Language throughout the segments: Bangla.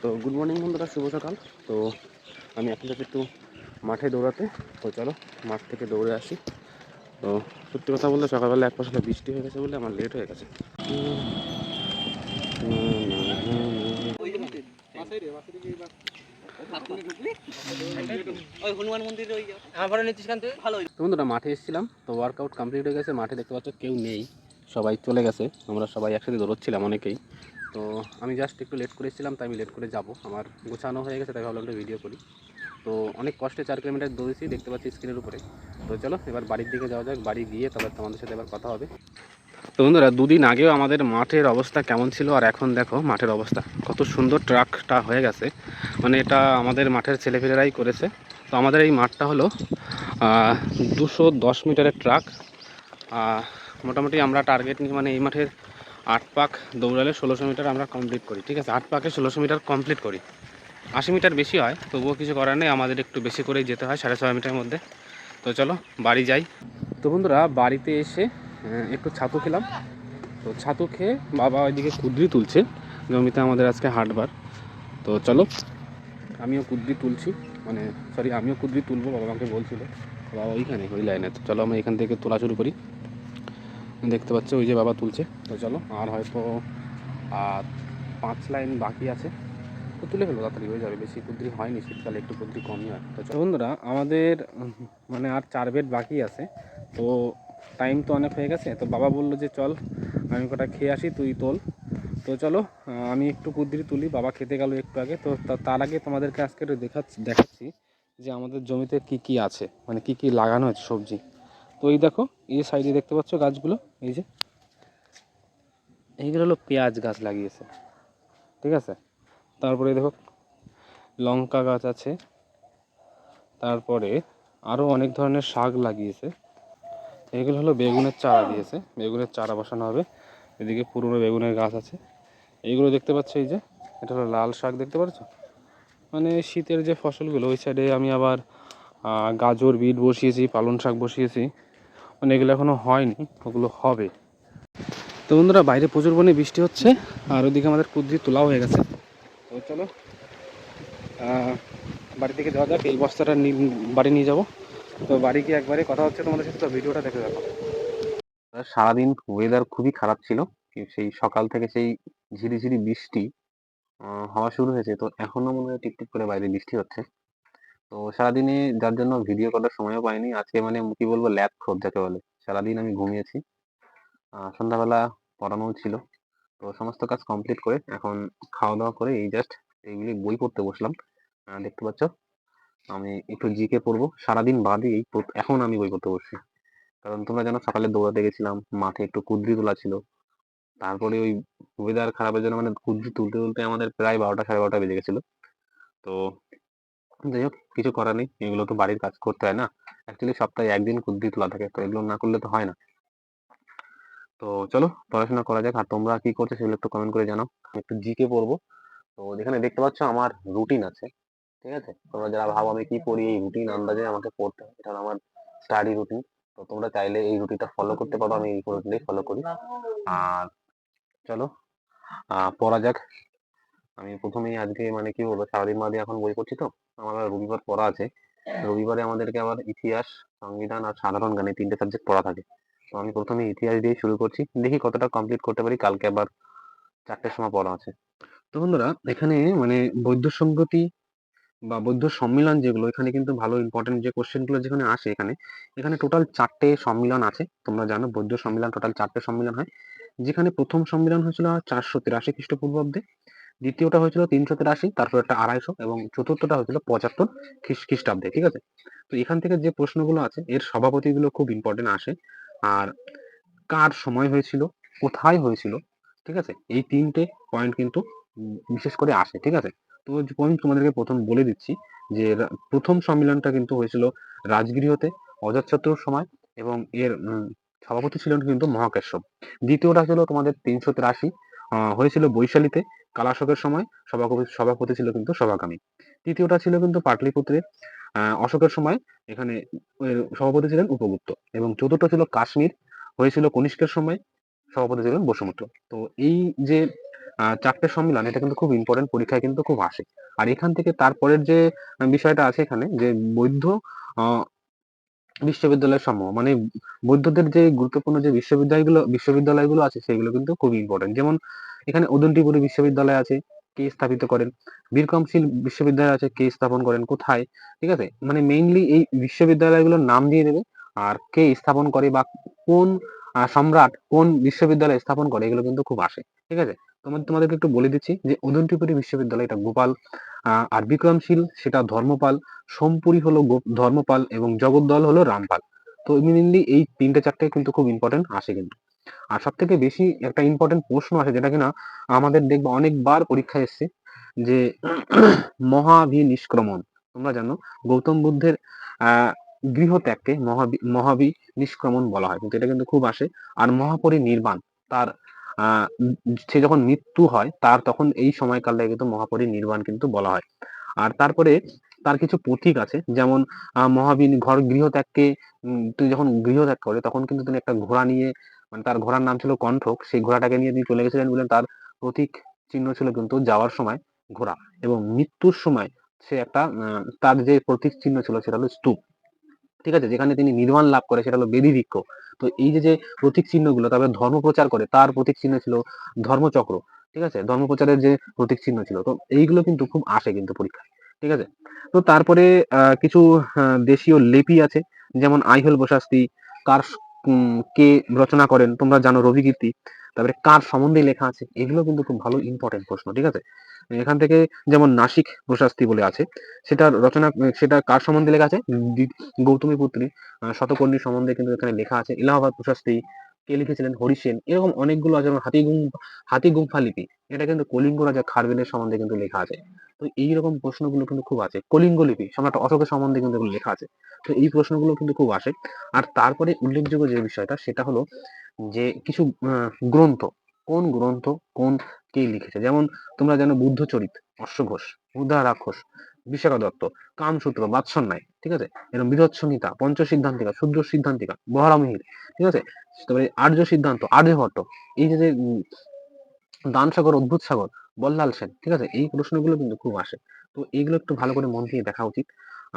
তো গুড মর্নিং বন্ধুরা, শুভ সকাল। তো আমি এখন যাচ্ছি একটু মাঠে দৌড়াতে। তো চলো মাঠ থেকে দৌড়ে আসি। তো সত্যি কথা বলতে সকালবেলা এক পশলা বৃষ্টি হয়ে গেছে বলে আমার লেট হয়ে গেছে। তো বন্ধুরা মাঠে এসেছিলাম, তো ওয়ার্কআউট কমপ্লিট হয়ে গেছে। মাঠে দেখতে পাচ্ছ কেউ নেই, সবাই চলে গেছে। আমরা সবাই একসাথে দৌড়চ্ছিলাম অনেকেই। তো আমি জাস্ট একটু লেট করে এসেছিলাম, তাই আমি লেট করে যাব। আমার গোছানো হয়ে গেছে, তাই ভাবলাম একটা ভিডিও করি। তো অনেক কষ্টে 4 কিলোমিটার দৌড়েছি, দেখতে পাচ্ছি স্ক্রিনের উপরে। তো চলো এবার বাড়ির দিকে যাওয়া যাক। বাড়ি গিয়ে তারপর তোমাদের সাথে এবার কথা হবে। তো বন্ধুরা, দুদিন আগেও আমাদের মাঠের অবস্থা কেমন ছিল, আর এখন দেখো মাঠের অবস্থা কত সুন্দর। ট্রাকটা হয়ে গেছে, মানে এটা আমাদের মাঠের ছেলেপেলেরাই করেছে। তো আমাদের এই মাঠটা হলো 210 মিটারের ট্রাক। মোটামুটি আমরা টার্গেট নিই, মানে এই মাঠের 8 পাক দৌড়ালে 1600 মিটার আমরা কমপ্লিট করি। ঠিক আছে, 8 পাকে 1600 মিটার কমপ্লিট করি। 80 মিটার বেশি হয়, তবুও কিছু করার নেই, আমাদের একটু বেশি করেই যেতে হয় 6.5 মিটারের মধ্যে। তো চলো বাড়ি যাই। তো বন্ধুরা, বাড়িতে এসে একটু ছাতু খেলাম। তো ছাতু খেয়ে বাবা ওইদিকে কুদ্রি তুলছে, জমিতে আমাদের আজকে হাটবার। তো চলো আমিও কুদ্রি তুলছি, মানে সরি আমিও কুদ্রি তুলবো, বাবা আমাকে বলছিল। বাবা ওইখানে ওই লাইনে। তো চলো আমি এখান থেকে তোলা শুরু করি। দেখতে পাচ্ছ ওই যে বাবা তুলছে। তো চলো আর হয়তো 5 লাইন বাকি আছে, তো তুলে ফেলবো, তাড়াতাড়ি হয়ে যাবে। বেশি কুদ্রি হয়নি, শীতকালে একটু কুদ্রি কমই হয়। তো বন্ধুরা, আমাদের মানে আর 4 বেড বাকি আছে। তো টাইম তো অনেক হয়ে গেছে। তো বাবা বললো যে চল আমি কটা খেয়ে আসি, তুই তোল। তো চলো আমি একটু কুদ্রি তুলি, বাবা খেতে গেল একটু আগে। তো তার আগে তোমাদেরকে আজকে একটু দেখাচ্ছি যে আমাদের জমিতে কি কি আছে, মানে কি কি লাগানো আছে সবজি। তো এই দেখো, এই সাইডে দেখতে পাচ্ছ গাছগুলো, এই যে এইগুলো হলো পেঁয়াজ গাছ লাগিয়েছে। ঠিক আছে, তারপরে দেখো লঙ্কা গাছ আছে, তারপরে আরও অনেক ধরনের শাক লাগিয়েছে। এগুলো হলো বেগুনের চারা দিয়েছে, বেগুনের চারা বসানো হবে। এদিকে পুরনো বেগুনের গাছ আছে। এইগুলো দেখতে পাচ্ছ, এই যে এটা হলো লাল শাক, দেখতে পাচ্ছ, মানে শীতের যে ফসলগুলো। ওই সাইডে আমি আবার গাজর বিট বসিয়েছি, পালং শাক বসিয়েছি, মানে এগুলো এখনও হয়নি, ওগুলো হবে। তো বন্ধুরা, বাইরে প্রচুর পরিমাণে বৃষ্টি হচ্ছে, আর ওইদিকে আমাদের কুদ্রি তোলাও হয়ে গেছে। তো চলো বাড়ি থেকে যাওয়া যাক। এই বস্তাটা বাড়ি নিয়ে যাবো। তো বাড়ি গিয়ে একবারে কথা হচ্ছে তোমাদের সাথে। তো ভিডিওটা দেখে দেখো। সারাদিন ওয়েদার খুবই খারাপ ছিল, সেই সকাল থেকে সেই ঝিরিঝিরি বৃষ্টি হওয়া শুরু হয়েছে। তো এখনো মনে হয় টিপটিপ করে বাইরে বৃষ্টি হচ্ছে। তো সারাদিনে যার জন্য ভিডিও করার সময়ও পাইনি আজকে, মানে কি বলবো, ল্যাপ খোপ যাকে বলে। সারাদিন আমি ঘুমিয়েছি, সন্ধ্যাবেলা পড়ানো ছিল। তো সমস্ত কাজ কমপ্লিট করে এখন খাওয়া দাওয়া করে এই জাস্ট এইগুলি বই পড়তে বসলাম। দেখতে পাচ্ছ আমি একটু জিকে পড়বো, সারাদিন বাদে এখন আমি বই পড়তে বসছি। কারণ তোমরা জানো সকালে দৌড়াতে গেছিলাম, মাঠে একটু কুদ্রি তোলা ছিল। তারপরে ওই ওয়েদার খারাপের জন্য মানে কুদ্রি তুলতে তুলতে আমাদের প্রায় 12টা 12:30 বেজে গেছিল। তো যাই হোক, কিছু করার নেই, এগুলো তো বাড়ির কাজ করতে হয় না। অ্যাকচুয়ালি সপ্তাহে একদিন কুদ্রি তোলা থাকে, তো এগুলো না করলে তো হয় না। তো চলো পড়াশোনা করা যাক। আর তোমরা কি করছো সেগুলো একটু কমেন্ট করে জানাও। আমি একটু জিকে পড়বো। তো যেখানে দেখতে পাচ্ছ আমার রুটিন আছে, ঠিক আছে। তোমরা যারা ভাবো আমি কি করি, এই রুটিন আন্দাজে আমাকে পড়তে হয়। এটা হলো আমার স্টাডি রুটিন। তো তোমরা চাইলে এই রুটিনটা ফলো করতে পারো, আমি এই রুটিনটাই ফলো করি। আর চলো পড়া যাক। আমি প্রথমেই আজকে মানে কি বলবো, সারাদিন বাদে এখন বই পড়ছি। তো আমার আবার রবিবার পড়া আছে। রবিবারে আমাদেরকে আবার ইতিহাস, সংবিধান আর সাধারণ জ্ঞান এই 3টে সাবজেক্ট পড়া থাকে। তো আমি প্রথমে ইতিহাস দিয়ে শুরু করছি, দেখি কতটা কমপ্লিট করতে পারি। কালকে আবার 4টের সময় পড়া আছে। তো বন্ধুরা, এখানে মানে বৌদ্ধ সম্প্রতি বা বৌদ্ধ সম্মিলন যেগুলো, এখানে কিন্তু ভালো ইম্পর্টেন্ট যে কোশ্চেন গুলো যেখানে আসে, এখানে এখানে টোটাল 4টে সম্মিলন আছে। তোমরা জানো বৌদ্ধ সম্মিলন টোটাল 4টে সম্মিলন হয়। যেখানে প্রথম সম্মিলন হয়েছিল 483 খ্রিস্টপূর্বাব্দে, দ্বিতীয়টা হয়েছিল 383, তারপর একটা 250, এবং চতুর্থটা হয়েছিল 75 খ্রিস্টাব্দে। ঠিক আছে, তো এখান থেকে যে প্রশ্নগুলো আছে এর সভাপতিগুলো খুব ইম্পর্টেন্ট আসে। আর কার সময় হয়েছিল, কোথায় হয়েছিল, ঠিক আছে, এই 3টে পয়েন্ট কিন্তু বিশেষ করে আসে। ঠিক আছে, তো আমি তোমাদেরকে প্রথম বলে দিচ্ছি যে প্রথম সম্মেলনটা কিন্তু হয়েছিল রাজগৃহতে অজাতশত্রুর সময়, এবং এর সভাপতি ছিলেন কিন্তু মহাকেশব। দ্বিতীয়টা ছিল তোমাদের 383, হয়েছিল বৈশালীতে কালাশোকের সময়, সভাপতি ছিল কিন্তু সভাকামী। তৃতীয়টা ছিল কিন্তু পাটলিপুত্রে অশোকের সময়, এখানে সভাপতি ছিলেন উপগুপ্ত। এবং চতুর্থ ছিল কাশ্মীর, হয়েছিল কনিষ্কের সময়, সভাপতি ছিলেন বসুমিত্র। তো এই যে চারটে সম্মিলন, এটা কিন্তু খুব ইম্পর্টেন্ট, পরীক্ষায় কিন্তু খুব আসে। আর এখান থেকে তারপরের যে বিষয়টা আছে এখানে, যে বৌদ্ধ আহ, বিশ্ববিদ্যালয় সমূহ, মানে বৌদ্ধদের যে গুরুত্বপূর্ণ যে বিশ্ববিদ্যালয়গুলো আছে সেগুলো কিন্তু খুবই ইম্পর্টেন্ট। যেমন এখানে উদন্তিপুরী বিশ্ববিদ্যালয় আছে, কে স্থাপিত করেন? বীরকমশীল বিশ্ববিদ্যালয় আছে, কে স্থাপন করেন, কোথায়? ঠিক আছে, মানে মেইনলি এই বিশ্ববিদ্যালয়গুলোর নাম দিয়ে দেবে, আর কে স্থাপন করে বা কোন সম্রাট কোন বিশ্ববিদ্যালয় স্থাপন করে, এগুলো কিন্তু খুব আসে। ঠিক আছে, তোমাদেরকে একটু বলে দিচ্ছি যে উদন্তিপুরী বিশ্ববিদ্যালয় এটা গোপাল, আর বিক্রমশীল সেটা ধর্মপাল, সোমপুরি হলো ধর্মপাল, এবং জগদ্দল হলো রামপাল। তো মেনলি এই তিনটে চারটে কিন্তু খুব ইম্পর্টেন্ট আসে কিন্তু। আর সব থেকে বেশি একটা ইম্পর্টেন্ট প্রশ্ন আছে, যেটা কিনা আমাদের দেখবো অনেকবার পরীক্ষায় এসছে, যে মহাভিনিষ্ক্রমণ। তোমরা জানো গৌতম বুদ্ধের আহ গৃহত্যাগকে মহাভিনিষ্ক্রমণ বলা হয়, কিন্তু এটা কিন্তু খুব আসে। আর মহাপরিনির্বাণ, তার সে যখন মৃত্যু হয় তার তখন এই সময়কালে কিন্তু মহাপরিনির্বাণ কিন্তু বলা হয়। আর তারপরে তার কিছু প্রতীক আছে, যেমন গৃহত্যাগকে তুই যখন গৃহত্যাগ করে তখন কিন্তু তিনি একটা ঘোড়া নিয়ে, মানে তার ঘোড়ার নাম ছিল কণ্ঠক, সেই ঘোড়াটাকে নিয়ে তিনি চলে গেছিলেন বলে তার প্রতীক চিহ্ন ছিল কিন্তু যাওয়ার সময় ঘোড়া, এবং মৃত্যুর সময় সে একটা তার যে প্রতীক চিহ্ন ছিল সেটা হলো স্তূপ। ঠিক আছে, যেখানে তিনি নির্মাণ লাভ করে সেটা হলো বেদি বৃক্ষ। তো এই যে যে প্রতীক চিহ্নগুলো, তবে ধর্ম প্রচার করে তার প্রতীক চিহ্ন ছিল ধর্মচক্র। ঠিক আছে, ধর্ম প্রচারের যে প্রতীক চিহ্ন ছিল, তো এইগুলো কিন্তু খুব আসে কিন্তু পরীক্ষায়। ঠিক আছে, তো তারপরে কিছু দেশীয় লিপি আছে, যেমন আইহোল বসাস্তি, কার কে রচনা করেন তোমরা জানো, রবিকীর্তি। তারপরে কার সম্বন্ধে লেখা আছে, এগুলো কিন্তু খুব ভালো ইম্পর্টেন্ট প্রশ্ন। ঠিক আছে, এখান থেকে যেমন নাসিক প্রশাস্তি বলে আছে, সেটার রচনা, সেটা কার সম্বন্ধে লেখা আছে? গৌতমী পুত্রী শতকর্ণী সম্বন্ধে কিন্তু এখানে লেখা আছে। এলাহাবাদ প্রশাস্তি কে লিখেছিলেন? হরিসেন। এরকম অনেকগুলো আছে, যেমন হাতিগুম্ফা লিপি, এটা কিন্তু কলিঙ্গ রাজা খারবেলের সম্বন্ধে কিন্তু লেখা আছে। তো এইরকম প্রশ্নগুলো কিন্তু খুব আছে। কলিঙ্গ লিপি সম্রাট অশোকের সম্বন্ধে কিন্তু এগুলো লেখা আছে। তো এই প্রশ্নগুলো কিন্তু খুব আসে। আর তারপরে উল্লেখযোগ্য যে বিষয়টা সেটা হলো যে কিছু গ্রন্থ, কোন গ্রন্থ কোন কে লিখেছে। যেমন তোমরা জানো বুদ্ধচরিত, অশ্বঘোষ, উদা রাক্ষস, বিশাখা দত্ত, কামসূত্র, বাৎসন্যায়। ঠিক আছে, এরকম বৃহৎ সংহিতা, পঞ্চ সিদ্ধান্তিকা, শূদ্র সিদ্ধান্তিকা, বহরামিহির। ঠিক আছে, তারপরে আর্য সিদ্ধান্ত, আর্যভট্ট, এই যে যে দান সাগর, অদ্ভুত সাগর, বল্লাল সেন। ঠিক আছে, এই প্রশ্নগুলো কিন্তু খুব আসে। তো এইগুলো একটু ভালো করে মন দিয়ে দেখা উচিত।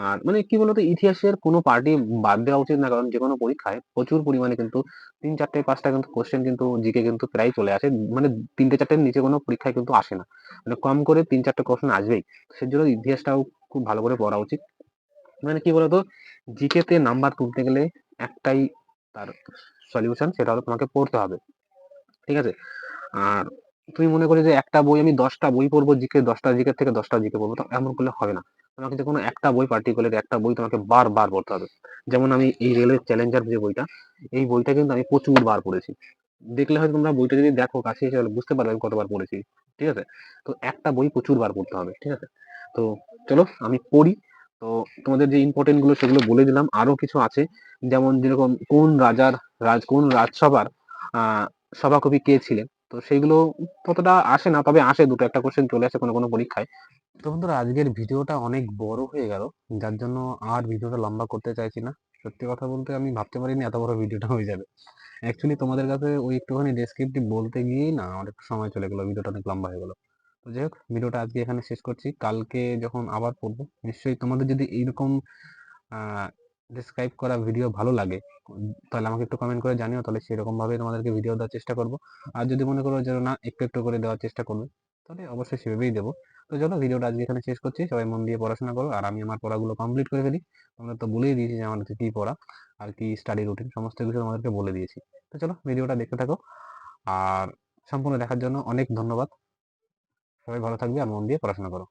আর মানে কি বলতো, ইতিহাসের কোনো পার্টি বাদ দেওয়া উচিত না, কারণ যে কোনো পরীক্ষায় প্রচুর পরিমাণে কিন্তু 3, 4, 5টা কিন্তু কোশ্চেন কিন্তু জিকে কিন্তু প্রায় চলে আসে, মানে 3টে 4টের নিচে কোনো পরীক্ষায় কিন্তু আসে না, মানে কম করে 3, 4টে কোশ্চেন আসবেই। সেজন্য ইতিহাসটাও খুব ভালো করে পড়া উচিত। মানে কি বলতো, জিকে তে নাম্বার তুলতে গেলে একটাই তার সলিউশন, সেটা হলো তোমাকে পড়তে হবে। ঠিক আছে, আর তুমি মনে করো যে একটা বই, আমি 10টা বই পড়বো জিকে, 10টা জিকে থেকে 10টা জিকে পড়বো, তো এমন করলে হবে না। তোমাকে যে কোনো একটা বই, পার্টিকুলার একটা বই তোমাকে বারবার পড়তে হবে। যেমন আমি এই রেলের চ্যালেঞ্জার যে বইটা, এই বইটা কিন্তু আমি প্রচুর বার পড়েছি। দেখলে হয়তো তোমরা বইটা যদি দেখো কাছে এসে, তাহলে বুঝতে পারবে আমি কতবার পড়েছি। ঠিক আছে, তো একটা বই প্রচুর বার পড়তে হবে। ঠিক আছে, তো চলো আমি পড়ি। তো তোমাদের যে ইম্পর্টেন্ট গুলো সেগুলো বলে দিলাম, আরো কিছু আছে, যেমন যেরকম কোন রাজসভার আহ সভাকবি কে ছিলেন। তো সেইগুলো ততটা আসে না, তবে আসে, দুটো একটা কোশ্চেন চলে আসে কোনো কোনো পরীক্ষায়। তো বন্ধুরা, আজকের ভিডিওটা অনেক বড় হয়ে গেল, যার জন্য আর ভিডিওটা লম্বা করতে চাইছি না। সত্যি কথা বলতে আমি ভাবতে পারিনি এত বড় ভিডিওটা হয়ে যাবে। অ্যাকচুয়ালি তোমাদের কাছে ওই একটুখানি ডেসক্রিপটিভ বলতে গিয়েই না অনেক সময় চলে গেলো, ভিডিওটা অনেক লম্বা হয়ে গেলো। তো যাই হোক, ভিডিওটা আজকে এখানে শেষ করছি। কালকে যখন আবার পড়বো, নিশ্চয়ই তোমাদের যদি এইরকম ডিসক্রাইব করা ভিডিও ভালো লাগে, তাহলে আমাকে একটু কমেন্ট করে জানিও, তাহলে সেরকম ভাবে তোমাদেরকে ভিডিও দেওয়ার চেষ্টা করবো। আর যদি মনে করো যে না, একটু একটু করে দেওয়ার চেষ্টা করবে, তাহলে অবশ্যই সেভাবেই দেবো। তো চলো, ভিডিওটা আজকে এখানে শেষ করছি। সবাই মন দিয়ে পড়াশোনা করো, আর আমি আমার পড়াগুলো কমপ্লিট করে ফেলি। তোমরা তো বলেই দিয়েছি যে আমাদের কি পড়া আর কি স্টাডি রুটিন, সমস্ত কিছু তোমাদেরকে বলে দিয়েছি। তো চলো, ভিডিওটা দেখতে থাকো, আর সম্পূর্ণ দেখার জন্য অনেক ধন্যবাদ। সবাই ভালো থাকবে আর মন দিয়ে পড়াশোনা করো।